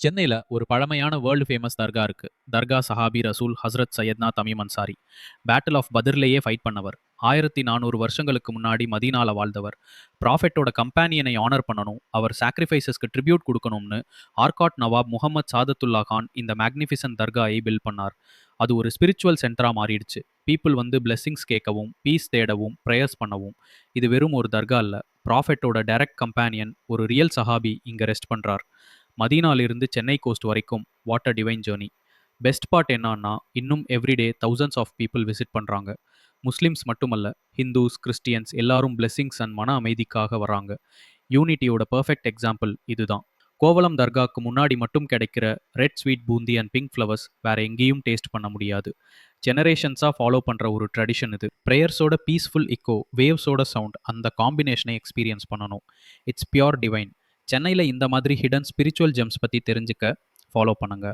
சென்னையில ஒரு பழமையான வேர்ல்டு ஃபேமஸ் தர்கா இருக்கு. தர்கா சஹாபி ரசூல் ஹஸ்ரத் சையத்னா தமீம் அன்சாரி. பேட்டில் ஆஃப் பத்ர்லயே ஃபைட் பண்ணவர். 1400 வருஷங்களுக்கு முன்னாடி மதீனால வாழ்ந்தவர். ப்ராஃபெட்டோட கம்பேனியனை ஆனர் பண்ணணும், அவர் சாக்ரிஃபைசஸ்க்கு ட்ரிபியூட் கொடுக்கணும்னு ஆர்காட் நவாப் முகமது சாதத்துல்லா கான் இந்த மேக்னிஃபிசன்ட் தர்காயை பில்ட் பண்ணார். அது ஒரு ஸ்பிரிச்சுவல் சென்டரா மாறிடுச்சு. பீப்புள் வந்து பிளெஸிங்ஸ் கேட்கவும், பீஸ் தேடவும், ப்ரேயர்ஸ் பண்ணவும். இது வெறும் ஒரு தர்கா இல்ல. ப்ராஃபெட்டோட டைரக்ட் கம்பேனியன், ஒரு ரியல் சஹாபி இங்க ரெஸ்ட் பண்றார். மதீனாலிருந்து சென்னை கோஸ்ட் வரைக்கும் what a divine journey. Best part என்னன்னா, இன்னும் everyday thousands of people visit பண்ணுறாங்க. முஸ்லிம்ஸ் மட்டுமல்ல, ஹிந்துஸ், கிறிஸ்டியன்ஸ் எல்லாரும் பிளெஸிங்ஸ் அண்ட் மன அமைதிக்காக வராங்க. யூனிட்டியோட பர்ஃபெக்ட் எக்ஸாம்பிள் இதுதான். கோவளம் தர்காக்கு முன்னாடி மட்டும் கிடைக்கிற red sweet boondi and pink flowers வேற எங்கேயும் டேஸ்ட் பண்ண முடியாது. ஜெனரேஷன்ஸாக ஃபாலோ பண்ணுற ஒரு ட்ரெடிஷன் இது. ப்ரேயர்ஸோட பீஸ்ஃபுல் இக்கோ, வேவ்ஸோட சவுண்ட், அந்த காம்பினேஷனை எக்ஸ்பீரியன்ஸ் பண்ணணும். It's pure divine. சென்னையில் இந்த மாதிரி ஹிடன் ஸ்பிரிச்சுவல் ஜெம்ஸ் பற்றி தெரிஞ்சுக்க ஃபாலோ பண்ணுங்க.